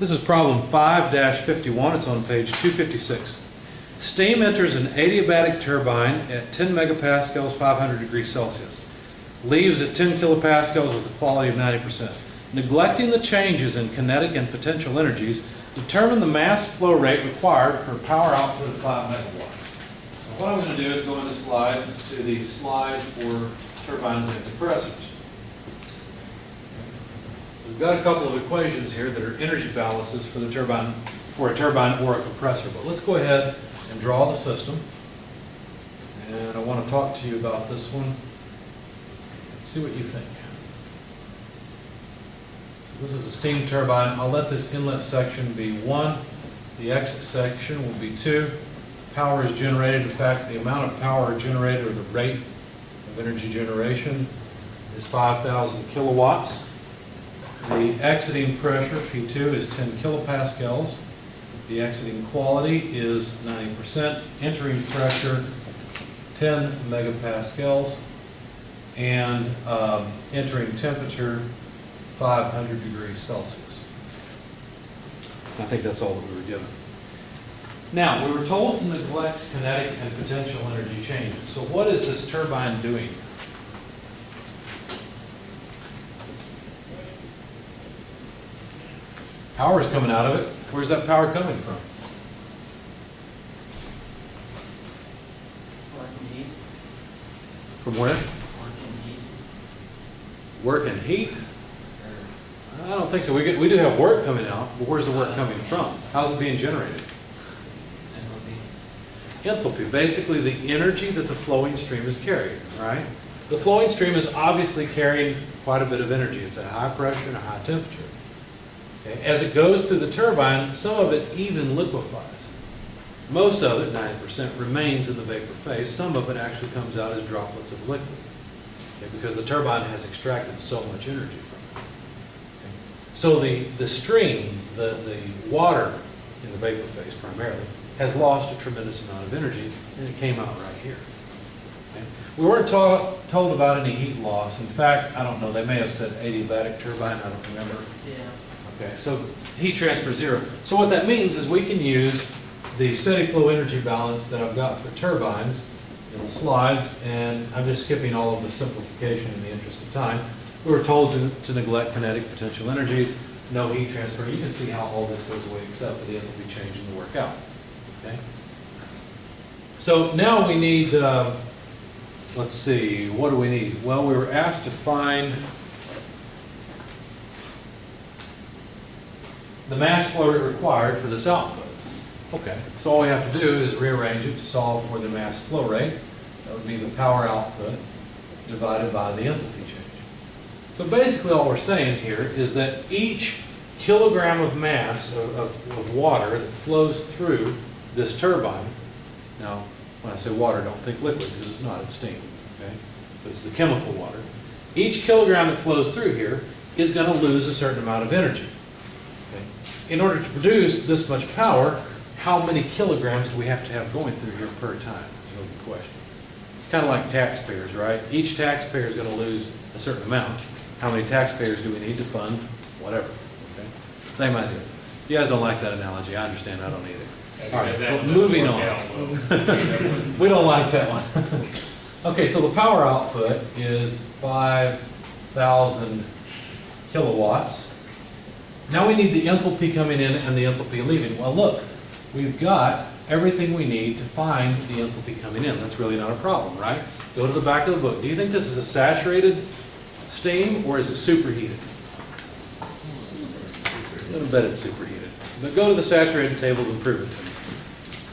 This is problem 5-51. It's on page 256. Steam enters an adiabatic turbine at 10 megapascals, 500 degrees Celsius. Leaves at 10 kilopascals with a quality of 90%. Neglecting the changes in kinetic and potential energies, determine the mass flow rate required for power output of 5 megawatts. So what I'm going to do is go into slides to the slide for turbines and compressors. So we've got a couple of equations here that are energy balances for the turbine, for a turbine or a compressor. But let's go ahead and draw the system. And I want to talk to you about this one. Let's see what you think. So this is a steam turbine. I'll let this inlet section be 1. The exit section will be 2. Power is generated. In fact, the amount of power generated, or the rate of energy generation, is 5,000 kilowatts. The exiting pressure, P2, is 10 kilopascals. The exiting quality is 90%. Entering pressure, 10 megapascals. And entering temperature, 500 degrees Celsius. I think that's all that we were given. Now, we were told to neglect kinetic and potential energy changes. So what is this turbine doing? Power is coming out of it. Where's that power coming from? From where? Work and heat? I don't think so. We do have work coming out, but where's the work coming from? How's it being generated? Enthalpy. Basically the energy that the flowing stream is carrying, right? The flowing stream is obviously carrying quite a bit of energy. It's at high pressure and a high temperature. Okay? As it goes through the turbine, some of it even liquefies. Most of it, 90%, remains in the vapor phase. Some of it actually comes out as droplets of liquid. Okay? Because the turbine has extracted so much energy from it. Okay? So the stream, the water in the vapor phase primarily, has lost a tremendous amount of energy, and it came out right here. Okay? We weren't told about any heat loss. In fact, I don't know, they may have said adiabatic turbine, I don't remember. Yeah. Okay, so heat transfer 0. So what that means is we can use the steady flow energy balance that I've got for turbines in the slides, and I'm just skipping all of the simplification in the interest of time. We were told to neglect kinetic potential energies, no heat transfer. You can see how all this goes away except for the enthalpy change in the workout. Okay. So now we need, let's see, what do we need? Well, we were asked to find the mass flow rate required for this output. Okay, so all we have to do is rearrange it to solve for the mass flow rate. That would be the power output divided by the enthalpy change. So basically all we're saying here is that each kilogram of mass of water that flows through this turbine, now when I say water, don't think liquid because it's not, it's steam, okay? But it's the chemical water. Each kilogram that flows through here is going to lose a certain amount of energy. Okay? In order to produce this much power, how many kilograms do we have to have going through here per time? Is really the question. It's kind of like taxpayers, right? Each taxpayer is going to lose a certain amount. How many taxpayers do we need to fund whatever? Okay? Same idea. You guys don't like that analogy. I understand. I don't either. All right, so moving on. We don't like that one. Okay, so the power output is 5,000 kilowatts. Now we need the enthalpy coming in and the enthalpy leaving. Well, look, we've got everything we need to find the enthalpy coming in. That's really not a problem, right? Go to the back of the book. Do you think this is a saturated steam or is it superheated? I'm going to bet it's superheated. But go to the saturated table and prove it to me.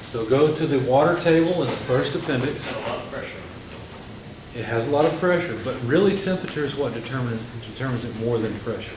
So go to the water table in the first appendix. It's got a lot of pressure. It has a lot of pressure, but really temperature is what determines it more than pressure.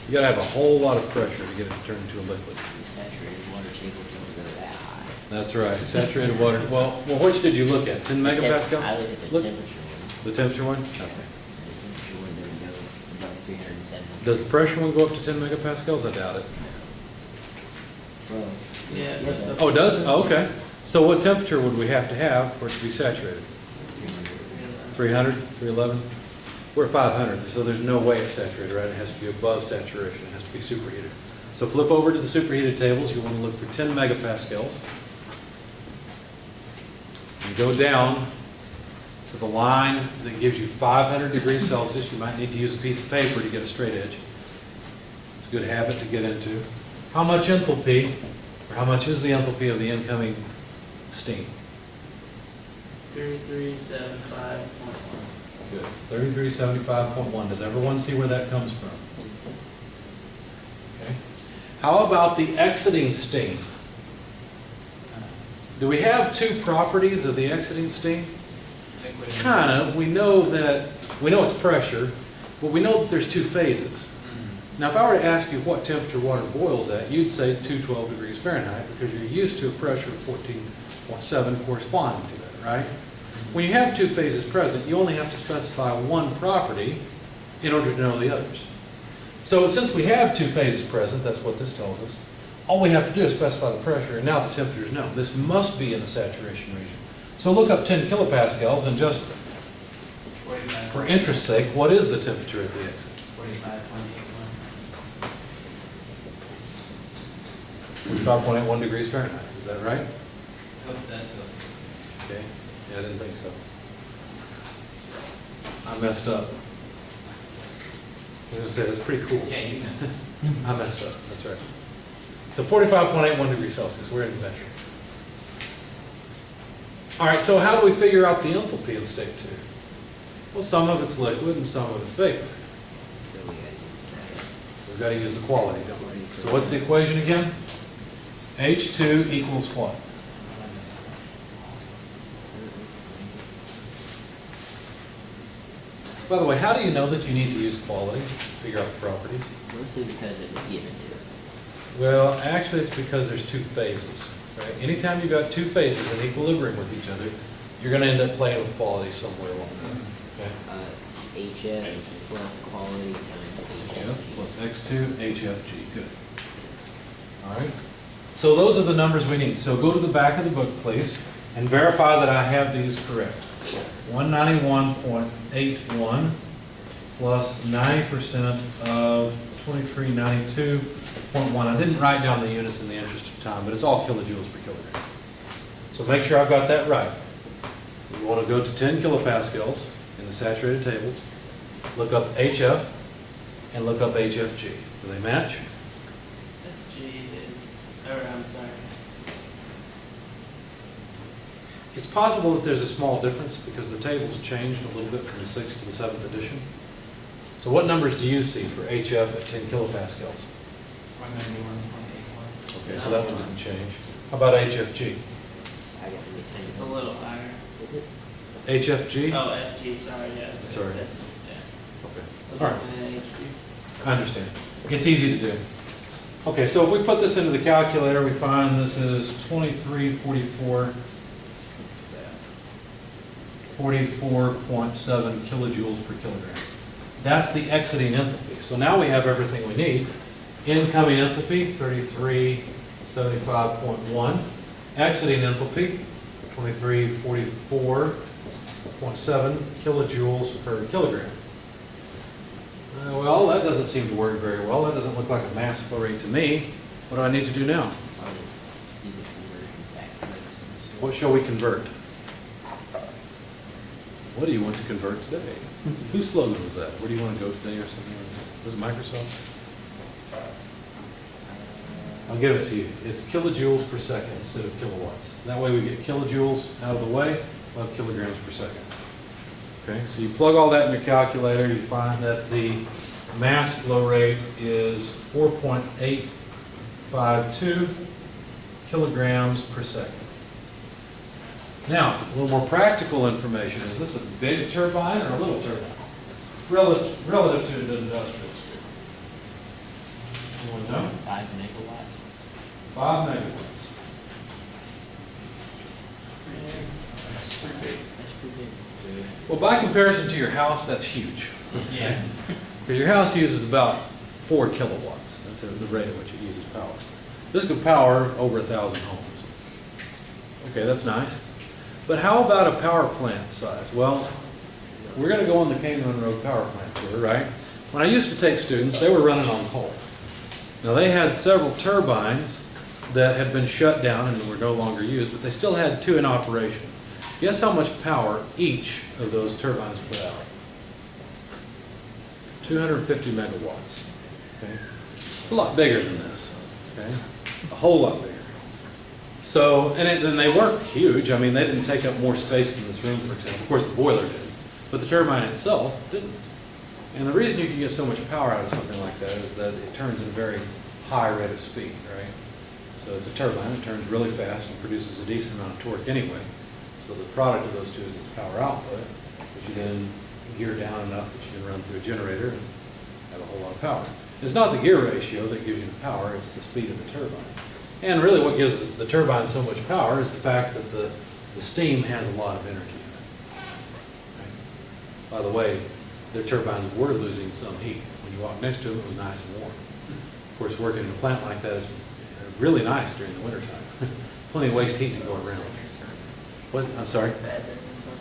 You got to have a whole lot of pressure to get it to turn into a liquid. Saturated water table don't go that high. That's right. Saturated water. Well, which did you look at? 10 megapascal? I look at the Look- temperature one. The temperature one? Yeah. Okay. The temperature one doesn't go above 370. Does the pressure one go up to 10 megapascals? I doubt it. Well, Yeah, it that's- does. Oh, it does? Oh, okay. So what temperature would we have for it to be saturated? 300, 311? We're at 500, so there's no way it's saturated, right? It has to be above saturation. It has to be superheated. So flip over to the superheated tables, you want to look for 10 megapascals. And go down to the line that gives you 500 degrees Celsius. You might need to use a piece of paper to get a straight edge. It's a good habit to get into. How much enthalpy, or how much is the enthalpy of the incoming steam? 3375.1. Good. 3375.1. Does everyone see where that comes from? Okay. How about the exiting steam? Do we have two properties of the exiting steam? Kind of. We know it's pressure, but we know that there's two phases. Now, if I were to ask you what temperature water boils at, you'd say 212 degrees Fahrenheit because you're used to a pressure of 14.7 corresponding to that, right? When you have two phases present, you only have to specify one property in order to know the others. So since we have two phases present, that's what this tells us, all we have to do is specify the pressure, and now the temperature is known. This must be in the saturation region. So look up 10 kilopascals, and just 45. for interest's sake, what is the temperature at the exit? 45.81. 45.81 degrees Fahrenheit, is that right? Hope that's Okay, yeah, I didn't think so. I messed up. I was going to say, that's pretty cool. yeah, you know. I messed up, that's right. So 45.81 degrees Celsius, we're in the metric. All right, so how do we figure out the enthalpy in state 2? Well, some of it's liquid and some of it's vapor. So we gotta use We've got to use the quality, don't we? So what's the equation again? H2 equals what? By the way, how do you know that you need to use quality to figure out the properties? that. Mostly because it was given to us. Well, actually, it's because there's two phases, right? Anytime you've got two phases in equilibrium with each other, you're going to end up playing with quality somewhere along the way. Okay? HF plus quality times HF HF. plus X2 HFG. Good. All right. So those are the numbers we need. So go to the back of the book, please, and verify that I have these correct. 191.81 plus 90% of 2392.1. I didn't write down the units in the interest of time, but it's all kilojoules per kilogram. So make sure I've got that right. We want to go to 10 kilopascals in the saturated tables, look up HF, and look up HFG. Do they match? I'm sorry. It's possible that there's a small difference because the table's changed a little bit from the 6th to the 7th edition. So what numbers do you see for HF at 10 kilopascals? 191.81. Okay, so that one didn't change. How about HFG? I got the same. It's a little higher. Is it? HFG? Oh, FG, sorry, yeah. That's all right. That's, yeah. Okay, A all right, little bit of HG. I understand. It's easy to do. Okay, so if we put this into the calculator, we find this is 2344. 44.7 kilojoules per kilogram. That's the exiting enthalpy. So now we have everything we need. Incoming enthalpy, 3375.1. Exiting enthalpy, 2344.7 kilojoules per kilogram. Well, that doesn't seem to work very well. That doesn't look like a mass flow rate to me. What do I need to do now? Probably use a conversion factor. What shall we convert? What do you want to convert today? Whose slogan was that? Where do you want to go today or something like that? Was it Microsoft? I'll give it to you. It's kilojoules per second instead of kilowatts. That way we get kilojoules out of the way, we'll have kilograms per second. Okay, so you plug all that in your calculator, you find that the mass flow rate is 4.852 kilograms per second. Now, a little more practical information. Is this a big turbine or a little turbine? Relative to an industrial scale. Anyone know? 5 megawatts. 5 megawatts. That's pretty big. That's pretty big. Well, by comparison to your house, that's huge. Yeah. Because your house uses about 4 kilowatts. That's the rate at which it uses power. This could power over 1,000 homes. Okay, that's nice. But how about a power plant size? Well, we're going to go on the Cane Run Road power plant tour, right? When I used to take students, they were running on coal. Now, they had several turbines that had been shut down and were no longer used, but they still had two in operation. Guess how much power each of those turbines put out? 250 megawatts. Okay? It's a lot bigger than this. Okay? A whole lot bigger. So, and they weren't huge. I mean, they didn't take up more space than this room, for example. Of course, the boiler did, but the turbine itself didn't. And the reason you can get so much power out of something like that is that it turns at a very high rate of speed, right? So it's a turbine, it turns really fast and produces a decent amount of torque anyway. So the product of those two is its power output, which you then gear down enough that you can run through a generator and have a whole lot of power. It's not the gear ratio that gives you the power, it's the speed of the turbine. And really what gives the turbine so much power is the fact that the steam has a lot of energy in it. Right? By the way, their turbines were losing some heat. When you walk next to them, it was nice and warm. Of course, working in a plant like that is really nice during the wintertime. Plenty of waste heat to go around. What? I'm sorry? Bad during the summer.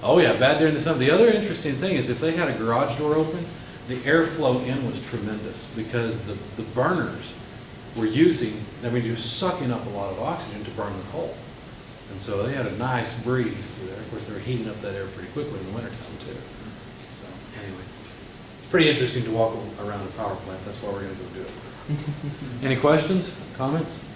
Oh yeah, bad during the summer. The other interesting thing is if they had a garage door open, the airflow in was tremendous because the burners were you're sucking up a lot of oxygen to burn the coal. And so they had a nice breeze through there. Of course, they were heating up that air pretty quickly in the wintertime too. So anyway, it's pretty interesting to walk around a power plant. That's why we're going to go do it. Any questions, comments?